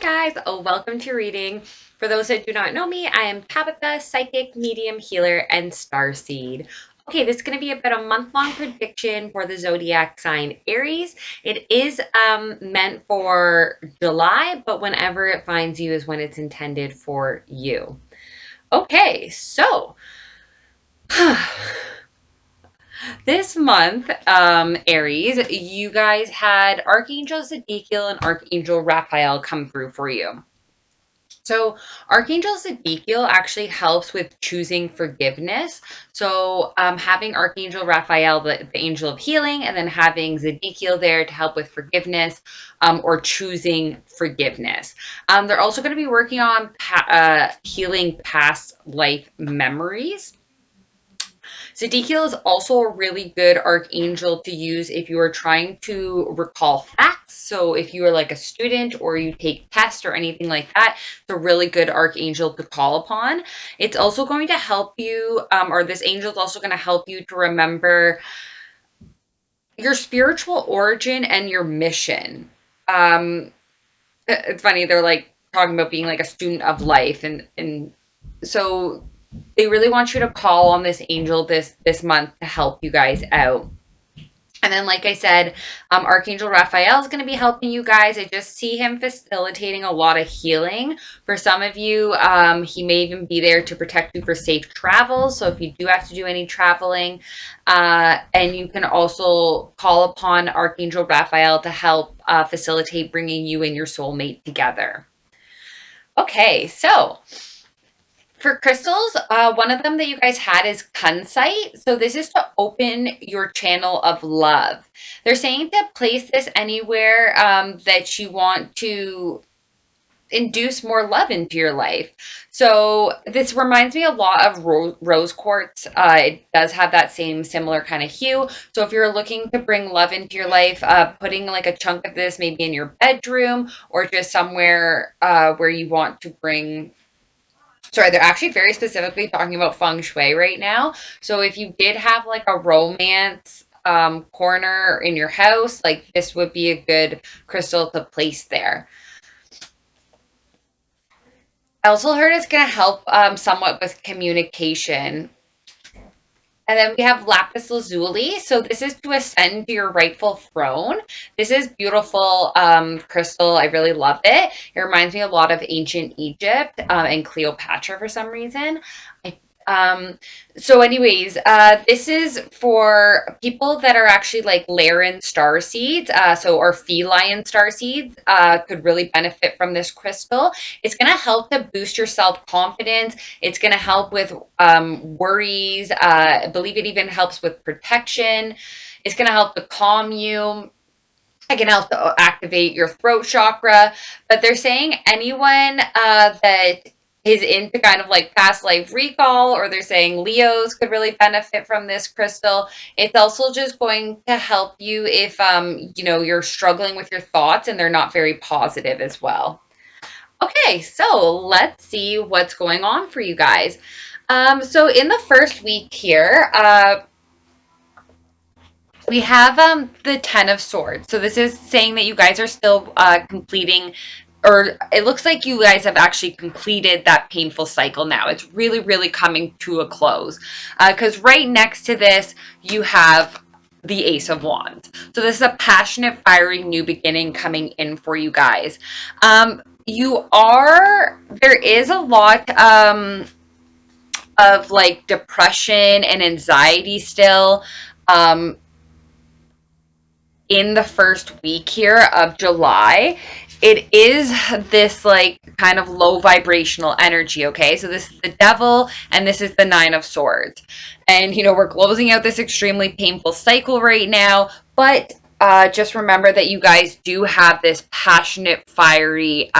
Hi guys, welcome to your reading. For those that do not know me, I am Tabitha, psychic, medium, healer, and starseed. Okay, this is going to be about a month-long prediction for the zodiac sign Aries. It is meant for July, but whenever it finds you is when it's intended for you. Okay, so this month, Aries, you guys had Archangel Zedekiel and Archangel Raphael come through for you. So, Archangel Zedekiel actually helps with choosing forgiveness. So, having Archangel Raphael, the angel of healing, and then having Zedekiel there to help with forgiveness or choosing forgiveness. They're also going to be working on healing past life memories. Zedekiel is also a really good archangel to use if you are trying to recall facts. So if you are like a student or you take tests or anything like that, it's a really good archangel to call upon. It's also going to help you, or this angel is also going to help you to remember your spiritual origin and your mission. Um, it's funny, they're like talking about being like a student of life, and so they really want you to call on this angel this month to help you guys out. And then, like I said, Archangel Raphael is going to be helping you guys. I just see him facilitating a lot of healing. For some of you, he may even be there to protect you for safe travel. So if you do have to do any traveling, and you can also call upon Archangel Raphael to help facilitate bringing you and your soulmate together. Okay, so for crystals, one of them that you guys had is kunzite. So this is to open your channel of love. They're saying to place this anywhere that you want to induce more love into your life. So this reminds me a lot of rose quartz. It does have that same similar kind of hue. So if you're looking to bring love into your life, putting like a chunk of this maybe in your bedroom or just somewhere where you want to bring. Sorry, they're actually very specifically talking about feng shui right now. So if you did have like a romance corner in your house, like this would be a good crystal to place there. I also heard it's going to help somewhat with communication. And then we have lapis lazuli. So this is to ascend to your rightful throne. This is beautiful crystal. I really love it. It reminds me a lot of ancient Egypt and Cleopatra for some reason. I so anyways, this is for people that are actually like Laren star seeds, or feline star seeds, could really benefit from this crystal. It's going to help to boost your self-confidence. It's going to help with worries. I believe it even helps with protection. It's going to help to calm you. It can help to activate your throat chakra. But they're saying anyone that is into kind of like past life recall, or they're saying Leos could really benefit from this crystal. It's also just going to help you if you're struggling with your thoughts and they're not very positive as well. Okay, so let's see what's going on for you guys. So in the first week here, we have the Ten of Swords. So this is saying that you guys are still completing, or it looks like you guys have actually completed that painful cycle now. It's really, really coming to a close. Because right next to this, you have the Ace of Wands. So this is a passionate, fiery new beginning coming in for you guys. There is a lot of like depression and anxiety still. Um, in the first week here of July, it is this like kind of low vibrational energy, okay? So this is the devil and this is the Nine of Swords. And we're closing out this extremely painful cycle right now, but just remember that you guys do have this passionate, fiery,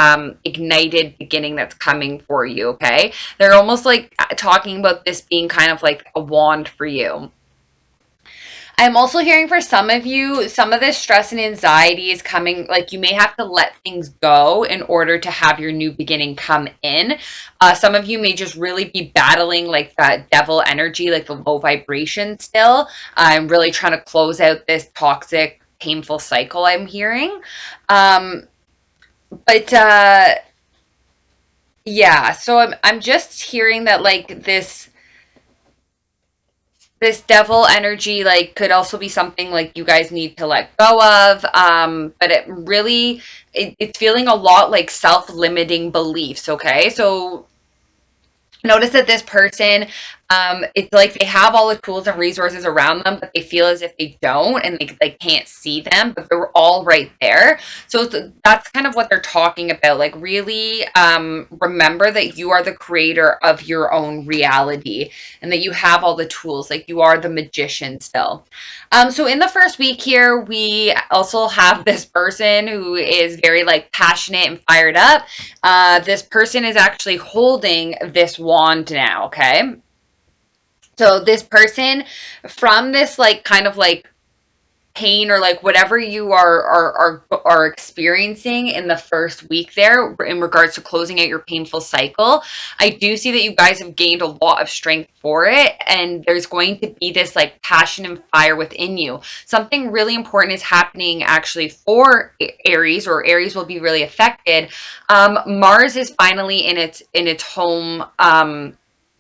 ignited beginning that's coming for you, okay? They're almost like talking about this being kind of like a wand for you. I'm also hearing for some of you, some of this stress and anxiety is coming, like you may have to let things go in order to have your new beginning come in. Some of you may just really be battling like that devil energy, like the low vibration still. I'm really trying to close out this toxic, painful cycle I'm hearing. Um, But yeah, so I'm just hearing that like this devil energy like could also be something like you guys need to let go of, but it really it's feeling a lot like self-limiting beliefs. Okay, so notice that this person, it's like they have all the tools and resources around them, but they feel as if they don't and they can't see them, but they're all right there. So that's kind of what they're talking about. Like, really remember that you are the creator of your own reality and that you have all the tools. Like, you are the magician still. So in the first week here, we also have this person who is very like passionate and fired up. This person is actually holding this wand now, okay? So this person from this like kind of like pain or like whatever you are experiencing in the first week there in regards to closing out your painful cycle, I do see that you guys have gained a lot of strength for it, and there's going to be this like passion and fire within you. Something really important is happening actually for Aries, or Aries will be really affected. Mars is finally in its home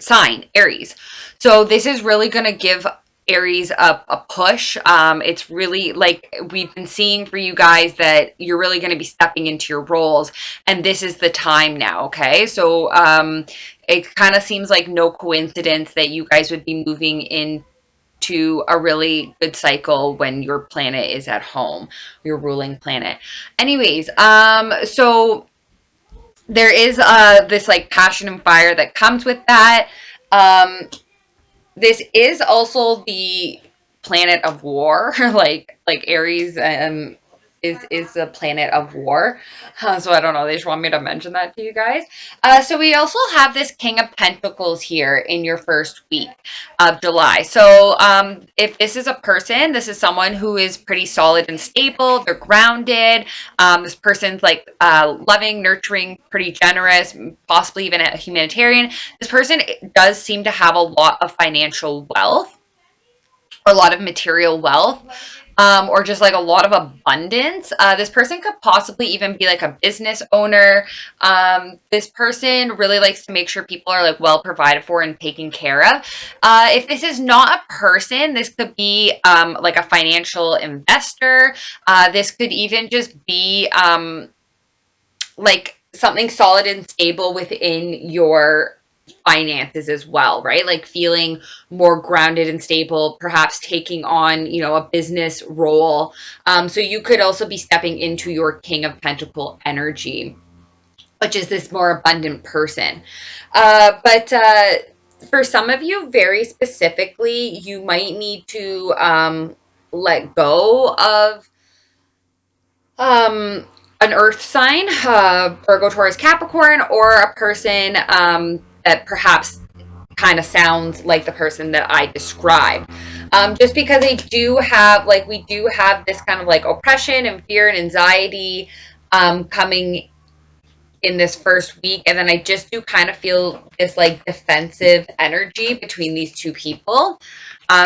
sign, Aries. So this is really going to give Aries a push. It's really like we've been seeing for you guys that you're really going to be stepping into your roles, and this is the time now. Okay, so it kind of seems like no coincidence that you guys would be moving into a really good cycle when your planet is at home, your ruling planet. Anyways, so there is this like passion and fire that comes with that. Um, this is also the planet of war, like Aries is a planet of war. So I don't know. They just want me to mention that to you guys. So we also have this King of Pentacles here in your first week of July. So if this is a person, this is someone who is pretty solid and stable. They're grounded. This person's like loving, nurturing, pretty generous, possibly even a humanitarian. This person does seem to have a lot of financial wealth, a lot of material wealth, or just like a lot of abundance. This person could possibly even be like a business owner. This person really likes to make sure people are like well provided for and taken care of. If this is not a person, this could be like a financial investor. This could even just be like something solid and stable within your finances as well, right? Like feeling more grounded and stable, perhaps taking on, you know, a business role. So you could also be stepping into your King of Pentacle energy, which is this more abundant person. But for some of you, very specifically, you might need to let go of um, an earth sign, Virgo, Taurus, Capricorn, or a person that perhaps kind of sounds like the person that I described. Just because they do have, like, we do have this kind of like oppression and fear and anxiety coming in this first week. And then I just do kind of feel this like defensive energy between these two people.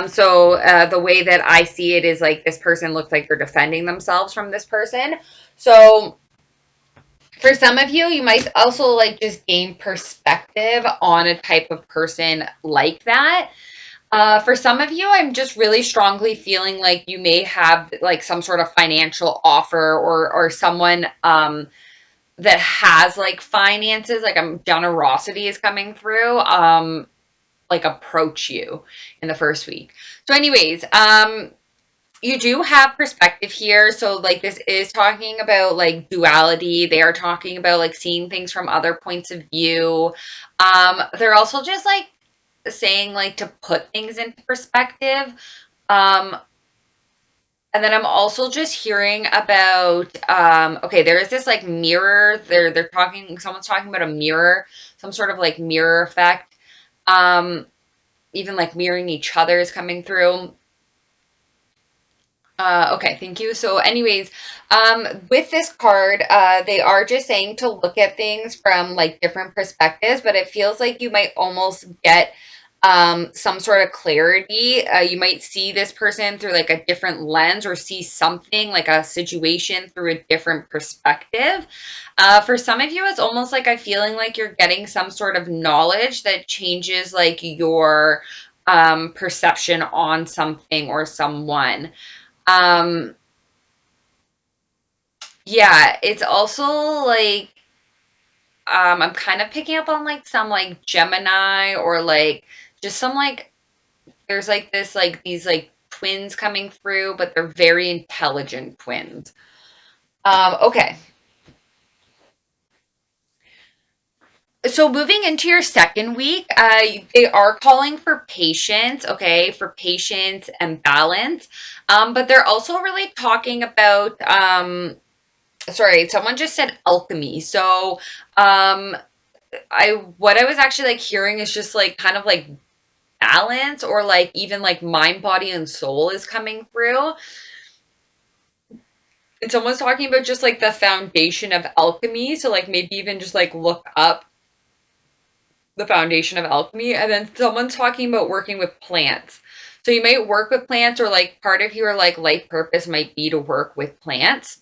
So the way that I see it is like this person looks like they're defending themselves from this person. So for some of you, you might also like just gain perspective on a type of person like that. For some of you, I'm just really strongly feeling like you may have like some sort of financial offer, or someone that has like finances, like generosity is coming through, like approach you in the first week. So anyways, you do have perspective here. So like this is talking about like duality. They are talking about like seeing things from other points of view. They're also just like saying like to put things into perspective. Um, and then I'm also just hearing about okay, there is this like mirror. They're talking, someone's talking about a mirror, some sort of like mirror effect. Um, Even like mirroring each other is coming through. Okay, thank you. So, anyways, with this card, they are just saying to look at things from like different perspectives, but it feels like you might almost get some sort of clarity. You might see this person through like a different lens or see something like a situation through a different perspective. For some of you, it's almost like I'm feeling like you're getting some sort of knowledge that changes like your perception on something or someone. Um, yeah, it's also like I'm kind of picking up on like some like Gemini or like just some like there's like this like these like twins coming through, but they're very intelligent twins. Okay. So moving into your second week, they are calling for patience, okay, for patience and balance. But they're also really talking about sorry, someone just said alchemy. So I what I was actually like hearing is just like kind of like balance or like even like mind, body, and soul is coming through. And someone's talking about just like the foundation of alchemy. So like maybe even just like look up the foundation of alchemy. And then someone's talking about working with plants. So you might work with plants or like part of your like life purpose might be to work with plants.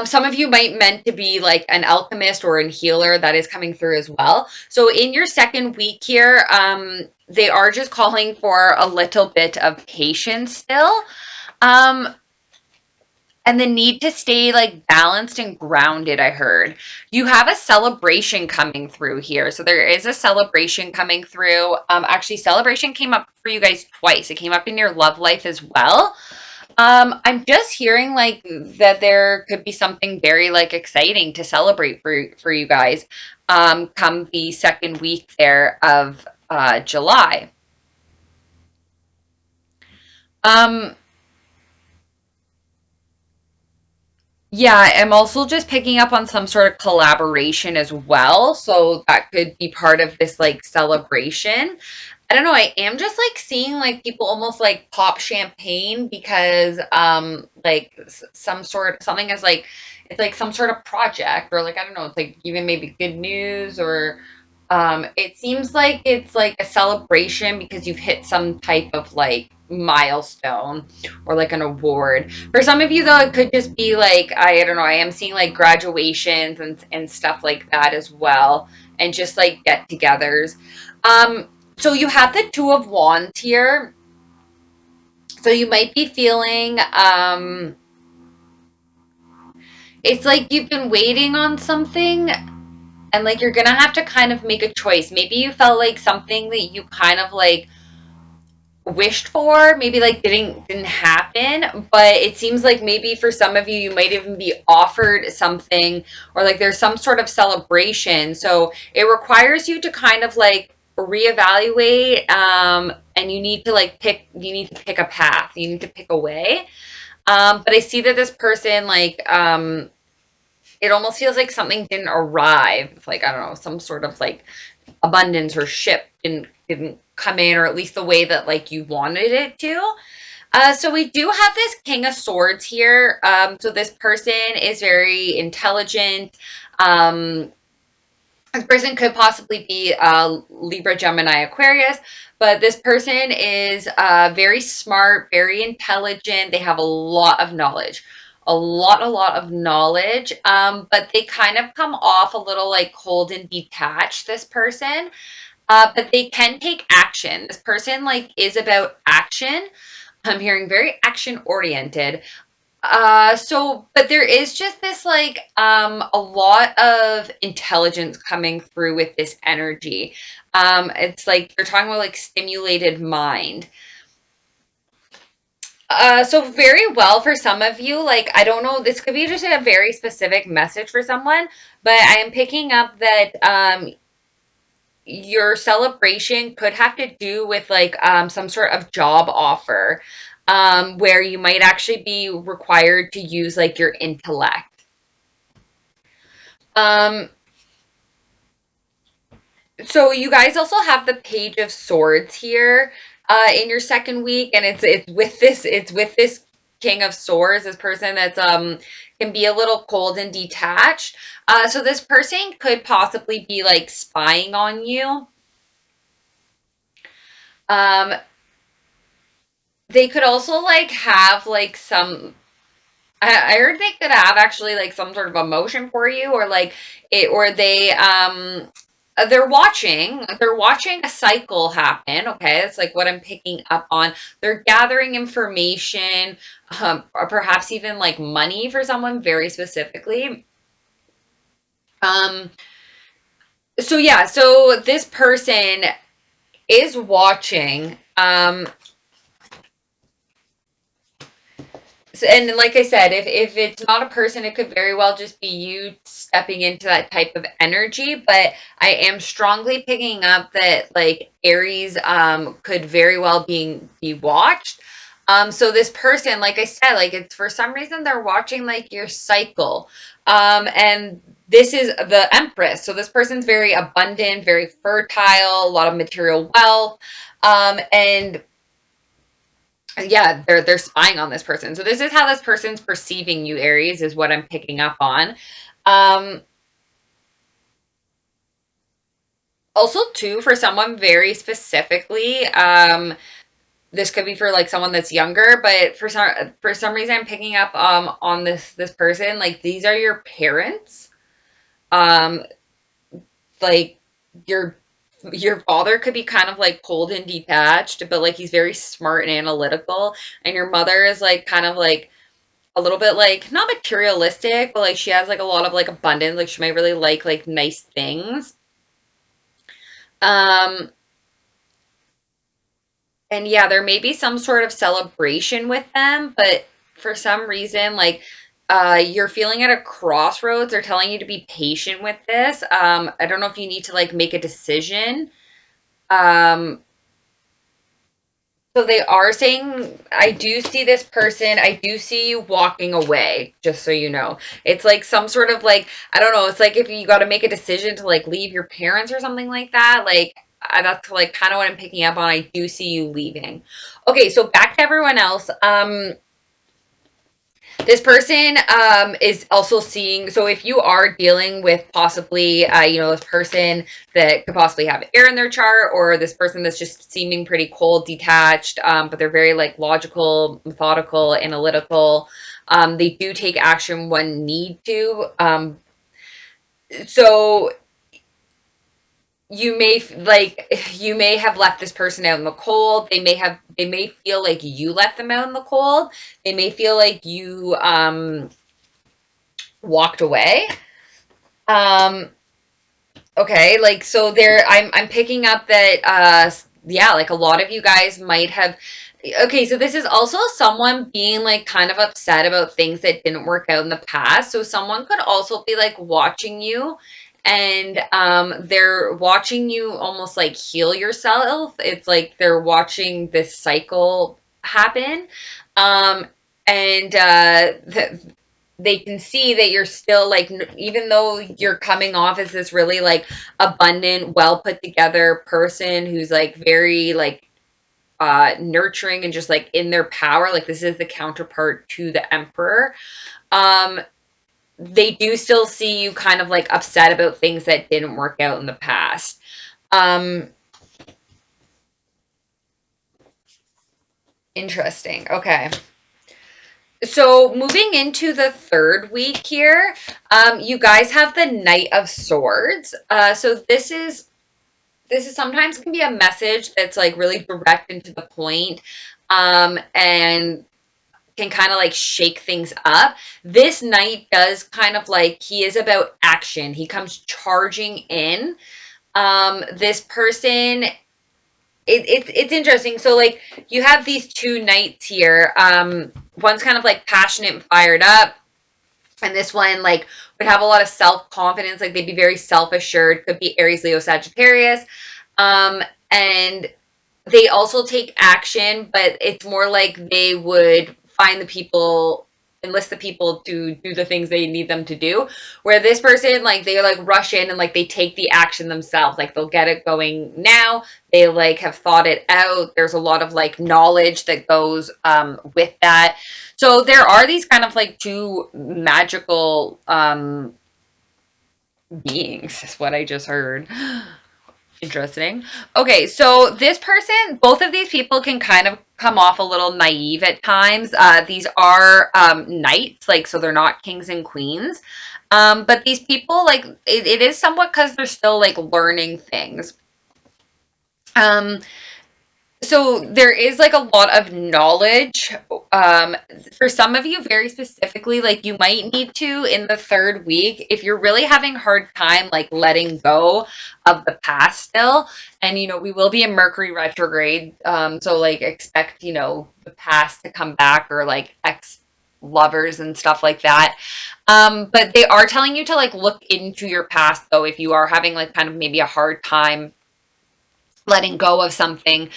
Some of you might meant to be like an alchemist or a healer that is coming through as well. So in your second week here, they are just calling for a little bit of patience still. Um, and the need to stay like balanced and grounded, I heard. You have a celebration coming through here. So there is a celebration coming through. Actually, celebration came up for you guys twice. It came up in your love life as well. I'm just hearing like that there could be something very like exciting to celebrate for you guys come the second week there of July. Um, Yeah, I'm also just picking up on some sort of collaboration as well. So that could be part of this like celebration. I don't know, I am just like seeing like people almost like pop champagne because like some sort something is like it's like some sort of project or like I don't know, it's like even maybe good news or it seems like it's like a celebration because you've hit some type of like milestone or like an award. For some of you though, it could just be like I don't know, I am seeing like graduations and stuff like that as well and just like get-togethers. So you have the Two of Wands here. So you might be feeling it's like you've been waiting on something and like you're gonna have to kind of make a choice. Maybe you felt like something that you kind of like wished for maybe like didn't happen, but it seems like maybe for some of you you might even be offered something or like there's some sort of celebration, so it requires you to kind of like reevaluate, and you need to pick a path, you need to pick a way. But I see that this person like it almost feels like something didn't arrive, like I don't know, some sort of like abundance or ship didn't come in, or at least the way that like you wanted it to. So we do have this King of Swords here. So this person is very intelligent. Um, this person could possibly be Libra, Gemini, Aquarius, but this person is very smart, very intelligent. They have a lot of knowledge, a lot of knowledge. But they kind of come off a little like cold and detached, this person. But they can take action. This person like is about action. I'm hearing very action oriented. But there is just this like a lot of intelligence coming through with this energy. It's like you're talking about like stimulated mind. So very well for some of you, like I don't know, this could be just a very specific message for someone, but I am picking up that your celebration could have to do with like some sort of job offer, where you might actually be required to use like your intellect. Um, so you guys also have the Page of Swords here in your second week, and it's with this King of Swords, this person that's can be a little cold and detached. So this person could possibly be like spying on you. Um, they could also like have like some I heard they could have actually like some sort of emotion for you, or like it, or they're watching a cycle happen. Okay, it's like what I'm picking up on. They're gathering information, or perhaps even like money for someone very specifically. Um, so yeah, so this person is watching. And like I said, if it's not a person, it could very well just be you stepping into that type of energy. But I am strongly picking up that like Aries could very well be watched. So this person, like I said, like it's for some reason they're watching like your cycle. And this is the Empress. So this person's very abundant, very fertile, a lot of material wealth. And yeah, they're spying on this person. So this is how this person's perceiving you, Aries, is what I'm picking up on. Um, Also, too, for someone very specifically, this could be for like someone that's younger, but for some reason, I'm picking up on this person. Like these are your parents. Um, like your your father could be kind of like cold and detached, but like he's very smart and analytical, and your mother is like kind of like a little bit like not materialistic, but like she has like a lot of like abundance. Like she might really like nice things. Um, and yeah, there may be some sort of celebration with them, but for some reason, like you're feeling at a crossroads. They're telling you to be patient with this. I don't know if you need to like make a decision. Um, So they are saying, I do see this person, I do see you walking away, just so you know. It's like some sort of like, I don't know, it's like if you got to make a decision to like leave your parents or something like that. Like, that's like kind of what I'm picking up on. I do see you leaving. Okay, so back to everyone else. This person is also seeing, so if you are dealing with possibly, this person that could possibly have air in their chart, or this person that's just seeming pretty cold, detached, but they're very like logical, methodical, analytical. They do take action when need to. So you may have left this person out in the cold. They may feel like you left them out in the cold. They may feel like you walked away. Um, okay, like so there I'm picking up that yeah, like a lot of you guys might have. Okay, so this is also someone being like kind of upset about things that didn't work out in the past. So someone could also be like watching you, and they're watching you almost like heal yourself. It's like they're watching this cycle happen. Um and they can see that you're still like, even though you're coming off as this really like abundant, well put together person who's like very like nurturing and just like in their power, like this is the counterpart to the Emperor. um they do still see you kind of like upset about things that didn't work out in the past. um Interesting. Okay, so moving into the third week here, you guys have the Knight of Swords. So this is sometimes can be a message that's like really direct and to the point, and can kind of like shake things up. This knight does kind of like, he is about action. He comes charging in. This person, it's interesting. So like you have these two knights here. One's kind of like passionate and fired up, and this one like would have a lot of self-confidence. Like they'd be very self-assured. Could be Aries, Leo, Sagittarius. Um, and they also take action, but it's more like they would find the people, enlist the people to do the things they need them to do. Where this person, like they like rush in and like they take the action themselves. Like they'll get it going now. They like have thought it out. There's a lot of like knowledge that goes with that. So there are these kind of like two magical beings, is what I just heard. Interesting. Okay, so this person, both of these people can kind of come off a little naive at times. These are knights, like, so they're not kings and queens. But these people, like, it is somewhat because they're still like learning things. Um, so there is like a lot of knowledge. Um, for some of you, very specifically, like you might need to in the third week, if you're really having a hard time like letting go of the past still, and we will be in Mercury retrograde. So like expect, the past to come back, or like ex lovers and stuff like that. But they are telling you to like look into your past though, if you are having like kind of maybe a hard time letting go of something,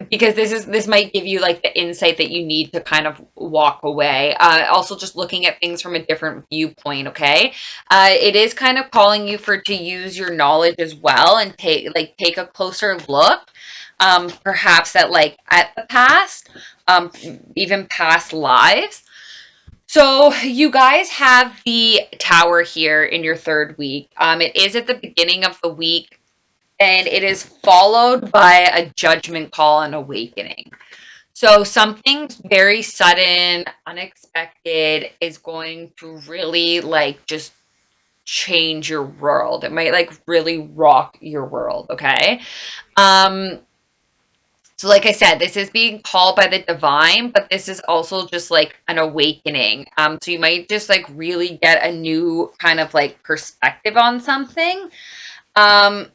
because this might give you like the insight that you need to kind of walk away. Also just looking at things from a different viewpoint. Okay, it is kind of calling you for to use your knowledge as well, and take a closer look, perhaps at the past, even past lives. So you guys have the tower here in your third week. It is at the beginning of the week, and it is followed by a judgment call and awakening. So something very sudden, unexpected is going to really like just change your world. It might like really rock your world, okay? Um so like I said, this is being called by the divine, but this is also just like an awakening. So you might just like really get a new kind of like perspective on something. Um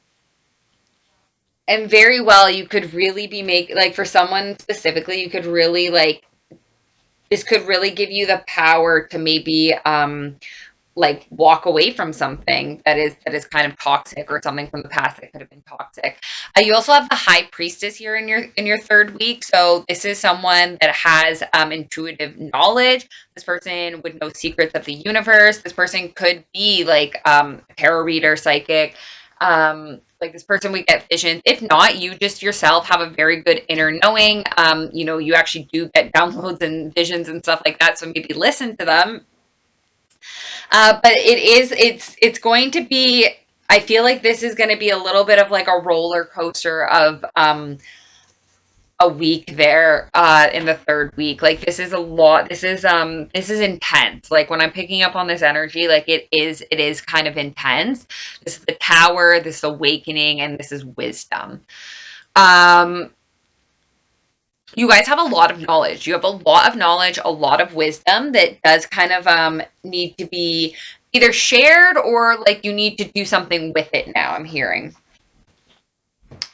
and very well you could really be make like for someone specifically, you could really like this could really give you the power to maybe like walk away from something that is kind of toxic, or something from the past that could have been toxic. You also have the high priestess here in your third week. So this is someone that has intuitive knowledge. This person would know secrets of the universe. This person could be like a tarot reader, psychic. Like this person would get visions. If not, you just yourself have a very good inner knowing. You actually do get downloads and visions and stuff like that. So maybe listen to them. But it's going to be. I feel like this is going to be a little bit of like a roller coaster of a week there in the third week. Like this is a lot. This is intense. Like when I'm picking up on this energy, like it is kind of intense. This is the tower, this awakening, and this is wisdom. Um, you guys have a lot of knowledge. You have a lot of knowledge, a lot of wisdom that does kind of need to be either shared, or like you need to do something with it now, I'm hearing.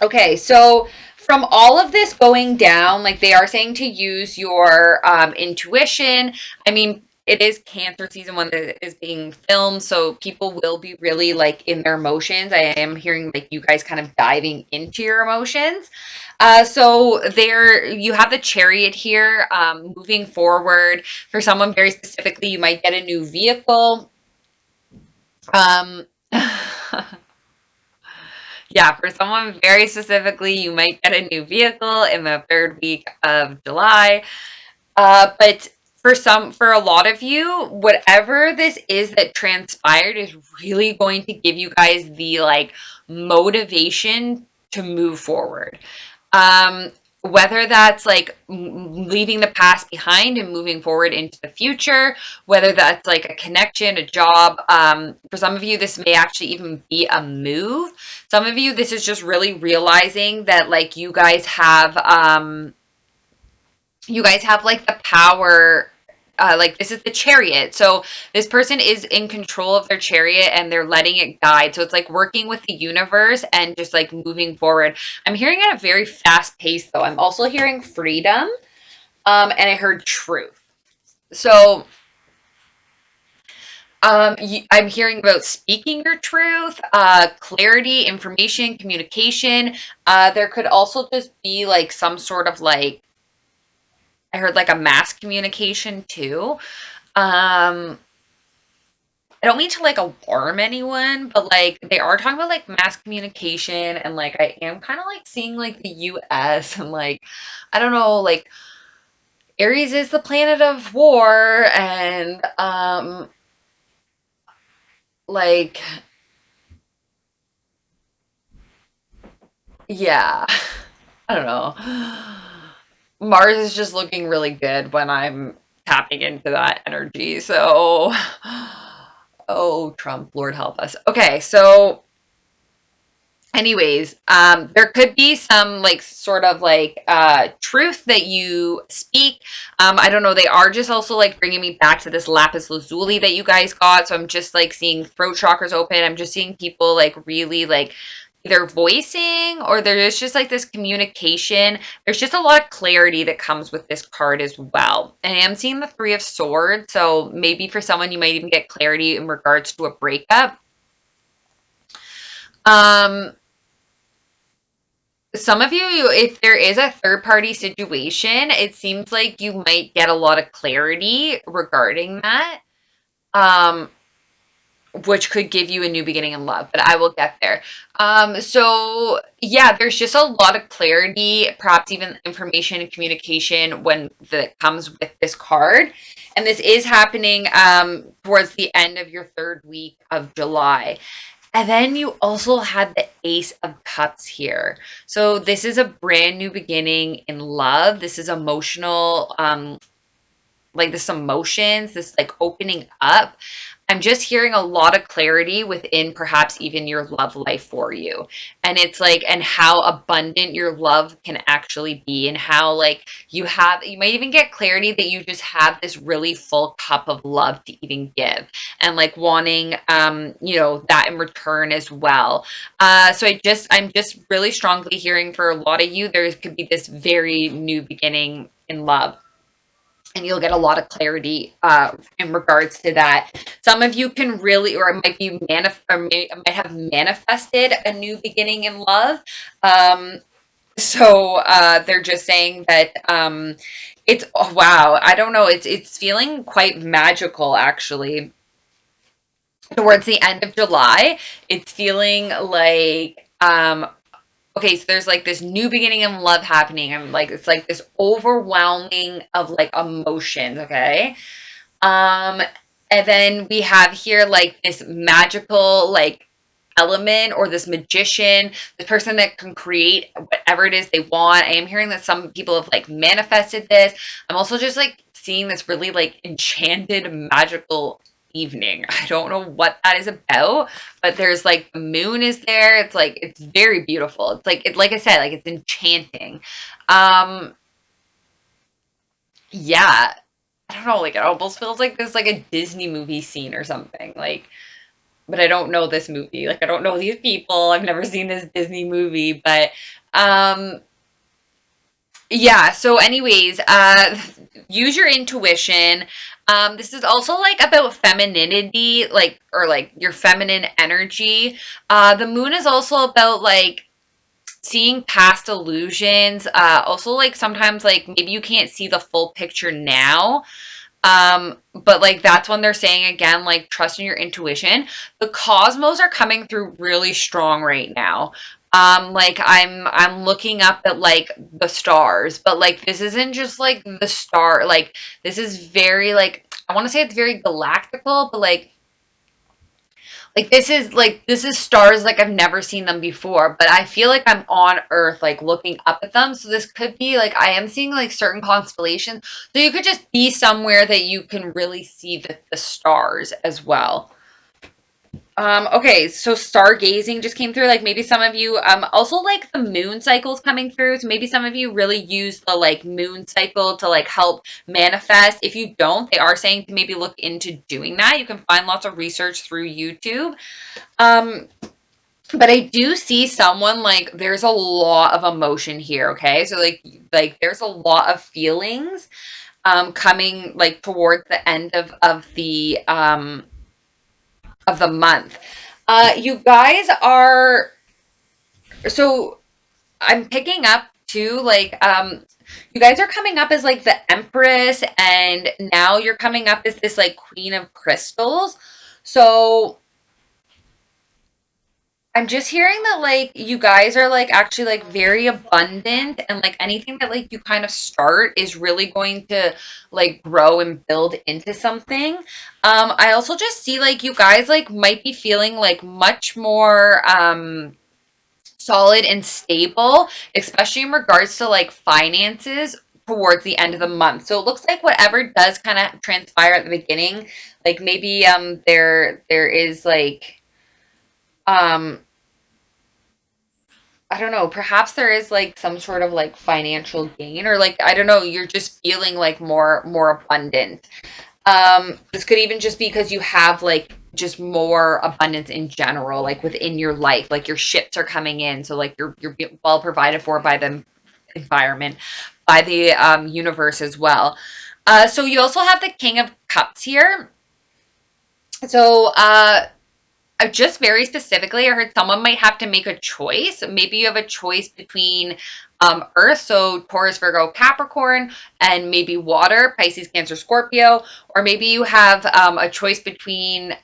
Okay, so from all of this going down, like they are saying to use your intuition. I mean, it is Cancer season when it is being filmed, so people will be really like in their emotions. I am hearing like you guys kind of diving into your emotions. So there you have the chariot here, moving forward. For someone very specifically, you might get a new vehicle. Um, Yeah, for someone very specifically, you might get a new vehicle in the third week of July. But for a lot of you, whatever this is that transpired is really going to give you guys the like motivation to move forward. Um, whether that's like leaving the past behind and moving forward into the future, whether that's like a connection, a job. For some of you, this may actually even be a move. Some of you, this is just really realizing that like you guys have like the power. Like this is the chariot. So this person is in control of their chariot and they're letting it guide. So it's like working with the universe and just like moving forward. I'm hearing at a very fast pace though. I'm also hearing freedom. And I heard truth. So I'm hearing about speaking your truth, clarity, information, communication. There could also just be like some sort of like, I heard like a mass communication too. Um, I don't mean to like alarm anyone, but like they are talking about like mass communication, and like I am kind of like seeing like the US, and like I don't know, like Aries is the planet of war, and like Yeah. I don't know. Mars is just looking really good when I'm tapping into that energy. So, oh, Trump, Lord help us. Okay, so anyways, there could be some like sort of like truth that you speak. I don't know. They are just also like bringing me back to this lapis lazuli that you guys got. So I'm just like seeing throat chakras open. I'm just seeing people like really like either voicing or there's just like this communication. There's just a lot of clarity that comes with this card as well. And I am seeing the Three of Swords. So maybe for someone, you might even get clarity in regards to a breakup. Um, some of you, if there is a third party situation, it seems like you might get a lot of clarity regarding that, um, which could give you a new beginning in love, but I will get there. So yeah, there's just a lot of clarity, perhaps even information and communication when that comes with this card. And this is happening towards the end of your third week of July. And then you also had the Ace of Cups here. So this is a brand new beginning in love. This is emotional, like this emotions, this like opening up. I'm just hearing a lot of clarity within perhaps even your love life for you. And it's like, and how abundant your love can actually be, and how like you might even get clarity that you just have this really full cup of love to even give, and like wanting, that in return as well. So I'm just really strongly hearing for a lot of you, there could be this very new beginning in love, and you'll get a lot of clarity in regards to that. Some of you can really, or it might be might have manifested a new beginning in love. They're just saying that it's, oh, wow. I don't know. It's feeling quite magical actually. Towards the end of July, it's feeling like okay, so there's like this new beginning in love happening. I'm like, it's like this overwhelming of like emotions, okay? Um, and then we have here like this magical like element, or this magician, the person that can create whatever it is they want. I am hearing that some people have like manifested this. I'm also just like seeing this really like enchanted magical evening. I don't know what that is about, but there's like the moon is there. It's like it's very beautiful. It's like like I said, like it's enchanting. Um yeah, I don't know, like it almost feels like this like a Disney movie scene or something. Like, but I don't know this movie. Like I don't know these people. I've never seen this Disney movie, but um yeah, so anyways, use your intuition. This is also like about femininity, like, or like your feminine energy. The moon is also about like seeing past illusions. Also like sometimes like maybe you can't see the full picture now, but like that's when they're saying again, like trust in your intuition. The cosmos are coming through really strong right now. Like I'm looking up at like the stars, but like this isn't just like the star, like this is very like, I want to say it's very galactical, but this is stars like I've never seen them before, but I feel like I'm on Earth, like looking up at them. So this could be like I am seeing like certain constellations. So you could just be somewhere that you can really see the stars as well. Okay, so stargazing just came through. Like maybe some of you, also like the moon cycles coming through. So maybe some of you really use the like moon cycle to like help manifest. If you don't, they are saying to maybe look into doing that. You can find lots of research through YouTube. Um, but I do see someone like there's a lot of emotion here, okay? So like there's a lot of feelings coming like towards the end of the month. You guys are, so I'm picking up too like you guys are coming up as like the Empress, and now you're coming up as this like Queen of Crystals. So I'm just hearing that like you guys are like actually like very abundant, and like anything that like you kind of start is really going to like grow and build into something. I also just see like you guys like might be feeling like much more solid and stable, especially in regards to like finances towards the end of the month. So it looks like whatever does kind of transpire at the beginning, like maybe there is like um I don't know, perhaps there is like some sort of like financial gain, or like I don't know, you're just feeling like more abundant. This could even just be because you have like just more abundance in general, like within your life, like your ships are coming in, so like you're well provided for by the environment, by the universe as well. So you also have the King of Cups here. So just very specifically, I heard someone might have to make a choice. Maybe you have a choice between Earth, so Taurus, Virgo, Capricorn, and maybe water, Pisces, Cancer, Scorpio. Or maybe you have a choice between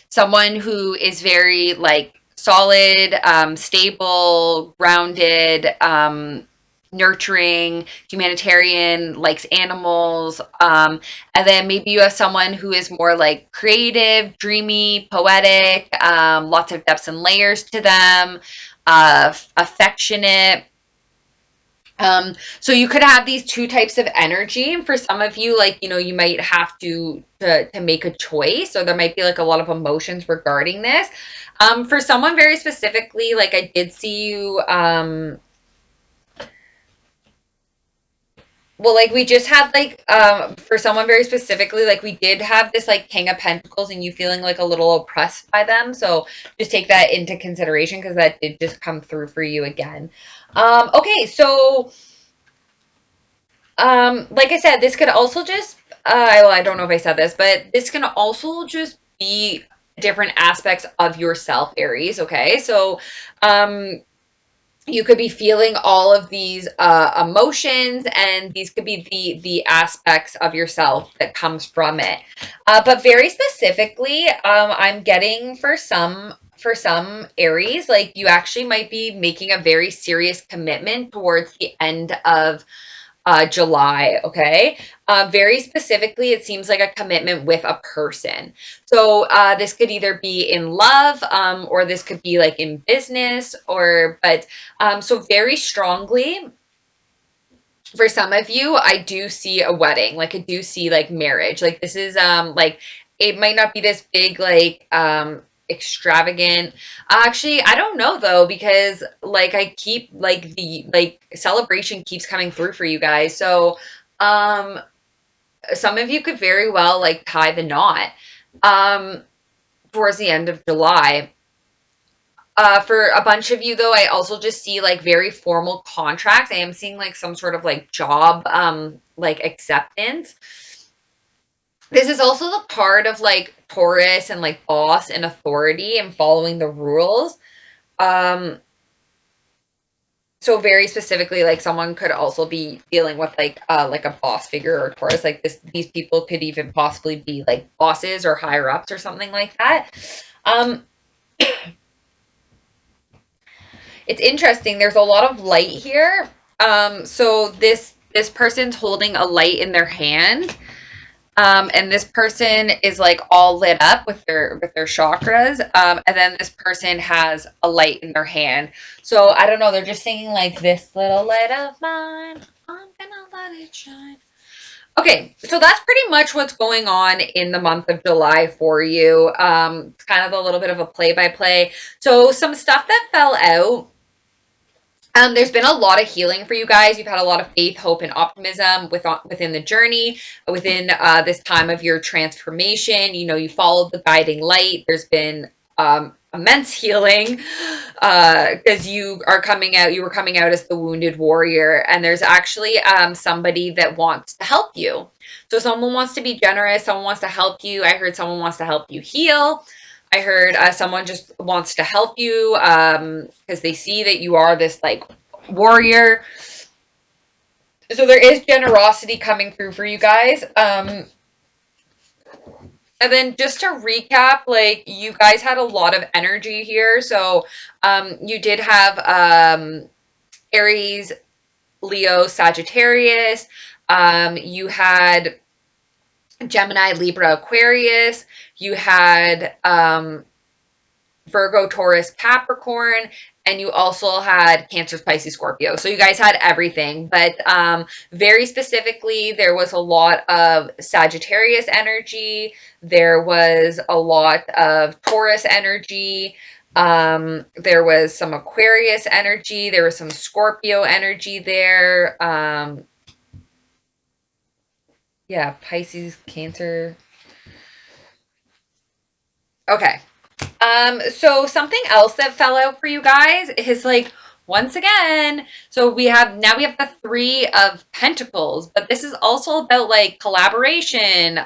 someone who is very like solid, stable, grounded, nurturing, humanitarian, likes animals, and then maybe you have someone who is more like creative, dreamy, poetic, lots of depths and layers to them, affectionate. So you could have these two types of energy. For some of you, like, you know, you might have to make a choice, or there might be like a lot of emotions regarding this. For someone very specifically, like I did see you, well, like we just had like for someone very specifically, like we did have this like King of Pentacles and you feeling like a little oppressed by them. So just take that into consideration because that did just come through for you again. Okay, so like I said, this could also just well, I don't know if I said this, but this can also just be different aspects of yourself, Aries. Okay, so um you could be feeling all of these emotions, and these could be the aspects of yourself that comes from it. But very specifically, I'm getting for some Aries, like you actually might be making a very serious commitment towards the end of July, okay? Very specifically, it seems like a commitment with a person. So this could either be in love, or this could be like in business, or, but so very strongly, for some of you, I do see a wedding. Like I do see like marriage. Like this is like it might not be this big like extravagant. Actually, I don't know though, because like I keep like the like celebration keeps coming through for you guys. So um some of you could very well like tie the knot um towards the end of July. For a bunch of you, though, I also just see like very formal contracts. I am seeing like some sort of like job, like acceptance. This is also the part of like Taurus and like boss and authority and following the rules. Um, so very specifically, like someone could also be dealing with like a boss figure or Taurus. Like this, these people could even possibly be like bosses or higher ups or something like that. Um, It's interesting. There's a lot of light here. So this person's holding a light in their hand. And this person is like all lit up with their chakras. And then this person has a light in their hand. So I don't know, they're just singing like this little light of mine, I'm gonna let it shine. Okay, so that's pretty much what's going on in the month of July for you. It's kind of a little bit of a play by play. So some stuff that fell out, there's been a lot of healing for you guys. You've had a lot of faith, hope, and optimism within the journey, within this time of your transformation. You know, you followed the guiding light. There's been immense healing because you are coming out. You were coming out as the wounded warrior, and there's actually somebody that wants to help you. So someone wants to be generous. Someone wants to help you. I heard someone wants to help you heal. I heard someone just wants to help you because they see that you are this like warrior. So there is generosity coming through for you guys. And then just to recap, like you guys had a lot of energy here. So you did have Aries, Leo, Sagittarius. You had Gemini, Libra, Aquarius. You had Virgo, Taurus, Capricorn, and you also had Cancer, Pisces, Scorpio. So you guys had everything, but very specifically, there was a lot of Sagittarius energy. There was a lot of Taurus energy. There was some Aquarius energy. There was some Scorpio energy there. Yeah, Pisces, Cancer. Okay. So something else that fell out for you guys is like once again, so we have the three of pentacles, but this is also about like collaboration.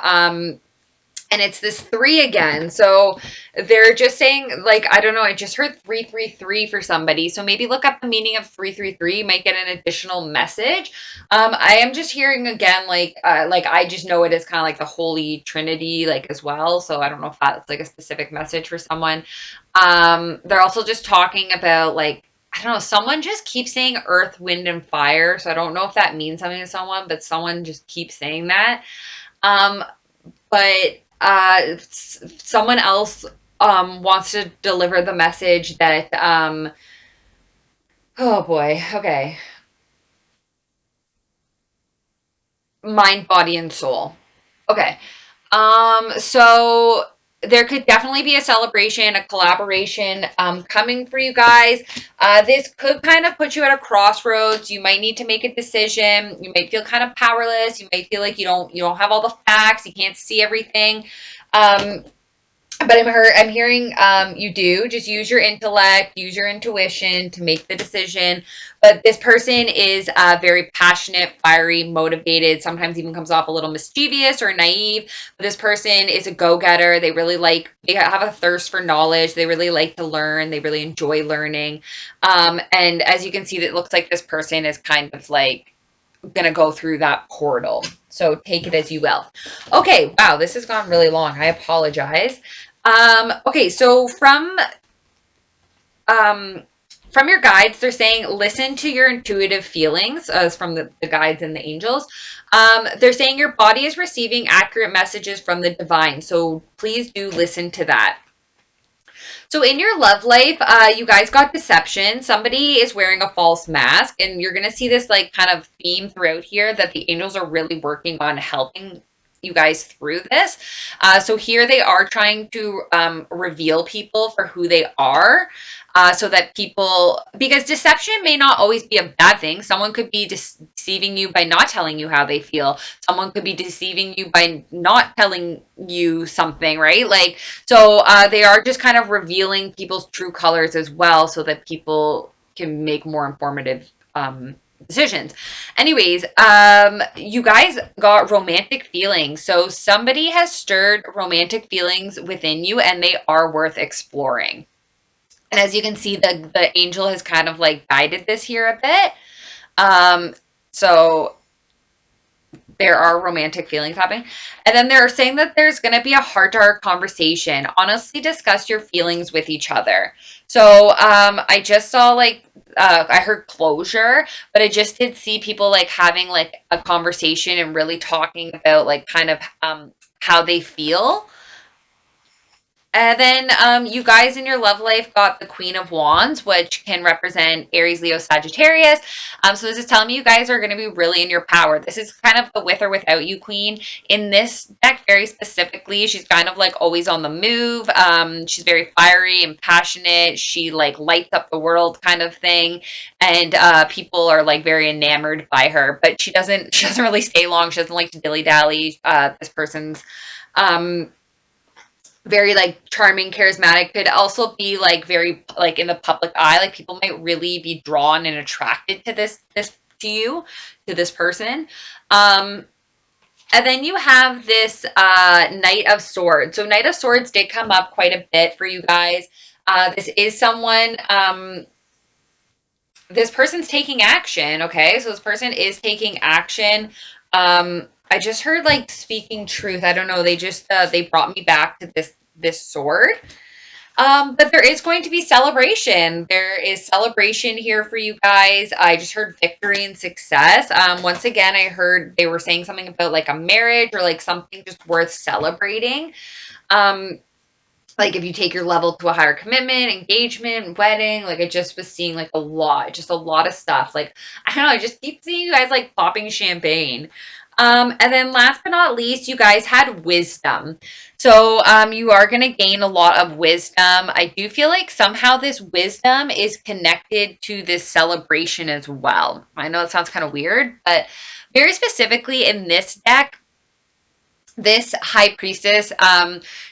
And it's this three again. So they're just saying, like, I don't know, I just heard 333 for somebody. So maybe look up the meaning of 333. You might get an additional message. I am just hearing again, like I just know it is kind of like the Holy Trinity, like as well. So I don't know if that's like a specific message for someone. They're also just talking about like, I don't know, someone just keeps saying earth, wind, and fire. So I don't know if that means something to someone, but someone just keeps saying that. Um, but someone else wants to deliver the message that oh boy, okay, mind, body, and soul. Okay, so there could definitely be a celebration, a collaboration coming for you guys. This could kind of put you at a crossroads. You might need to make a decision. You might feel kind of powerless. You might feel like you don't have all the facts. You can't see everything. Um, But I'm hearing you do just use your intellect, use your intuition to make the decision. But this person is very passionate, fiery, motivated. Sometimes even comes off a little mischievous or naive. But this person is a go-getter. They have a thirst for knowledge. They really like to learn. They really enjoy learning. And as you can see, it looks like this person is kind of like going to go through that portal. So take it as you will. Okay, wow, this has gone really long. I apologize. Okay, so um, from your guides, they're saying listen to your intuitive feelings, as from the guides and the angels. They're saying your body is receiving accurate messages from the divine, so please do listen to that. So in your love life, you guys got deception. Somebody is wearing a false mask, and you're gonna see this like kind of theme throughout here that the angels are really working on helping you guys through this. So here they are trying to reveal people for who they are. So that people, because deception may not always be a bad thing. Someone could be deceiving you by not telling you how they feel. Someone could be deceiving you by not telling you something, right? Like, so they are just kind of revealing people's true colors as well so that people can make more informative decisions. Anyways, you guys got romantic feelings. So somebody has stirred romantic feelings within you and they are worth exploring. And as you can see, the angel has kind of like guided this here a bit. Um, so there are romantic feelings happening. And then they're saying that there's going to be a heart to heart conversation. Honestly, discuss your feelings with each other. So I just saw like, I heard closure, but I just did see people like having like a conversation and really talking about like kind of how they feel. And then you guys in your love life got the Queen of Wands, which can represent Aries, Leo, Sagittarius. So this is telling me you guys are going to be really in your power. This is kind of the with or without you queen. In this deck, very specifically, she's kind of like always on the move. She's very fiery and passionate. She like lights up the world kind of thing. And people are like very enamored by her. But she doesn't really stay long. She doesn't like to dilly-dally. This person's um very like charming, charismatic, could also be like very like in the public eye. Like people might really be drawn and attracted to this to you, to this person. Um and then you have this Knight of Swords. So Knight of Swords did come up quite a bit for you guys. This is someone this person's taking action, okay? So this person is taking action. I just heard like speaking truth. I don't know. They just they brought me back to this sword. But there is going to be celebration. There is celebration here for you guys. I just heard victory and success. Once again, I heard they were saying something about like a marriage or like something just worth celebrating. Um, like if you take your level to a higher commitment, engagement, wedding, like I just was seeing like a lot, just a lot of stuff. Like, I don't know, I just keep seeing you guys like popping champagne. And then last but not least, you guys had wisdom. So you are going to gain a lot of wisdom. I do feel like somehow this wisdom is connected to this celebration as well. I know it sounds kind of weird, but very specifically in this deck, this high priestess,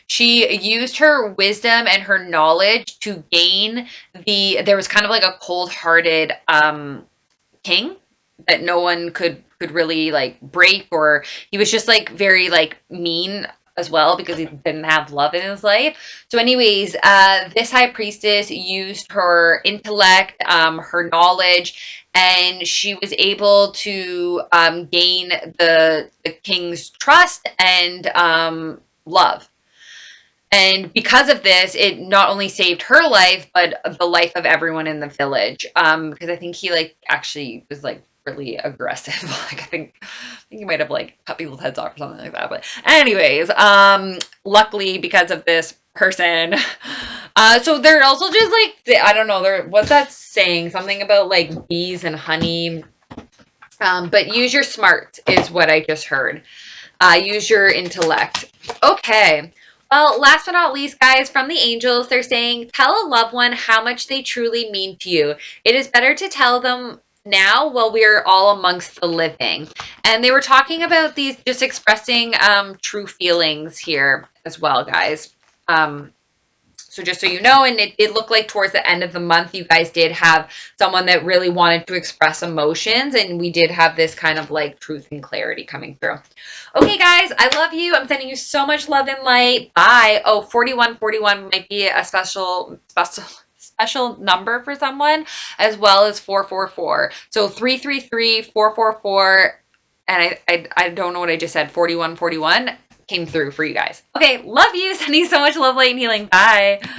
she used her wisdom and her knowledge to gain there was kind of like a cold-hearted king that no one could really like break, or he was just like very like mean as well because he didn't have love in his life. So anyways, this high priestess used her intellect, her knowledge, and she was able to gain the king's trust and love. And because of this, it not only saved her life, but the life of everyone in the village. Because I think he like actually was like really aggressive. Like I think he might have like cut people's heads off or something like that. But anyways, luckily because of this person, so they're also just like I don't know, there what's that saying? Something about like bees and honey. But use your smart is what I just heard. Use your intellect. Okay. Well, last but not least, guys, from the angels, they're saying, tell a loved one how much they truly mean to you. It is better to tell them now while we're all amongst the living. And they were talking about these just expressing true feelings here as well, guys. So just so you know, and it looked like towards the end of the month, you guys did have someone that really wanted to express emotions, and we did have this kind of like truth and clarity coming through. Okay, guys, I love you. I'm sending you so much love and light. Bye. Oh, 4141 might be a special number for someone, as well as 444. So 333 444, and I don't know what I just said, 4141 came through for you guys. Okay, love you. Sending so much love, light, and healing. Bye.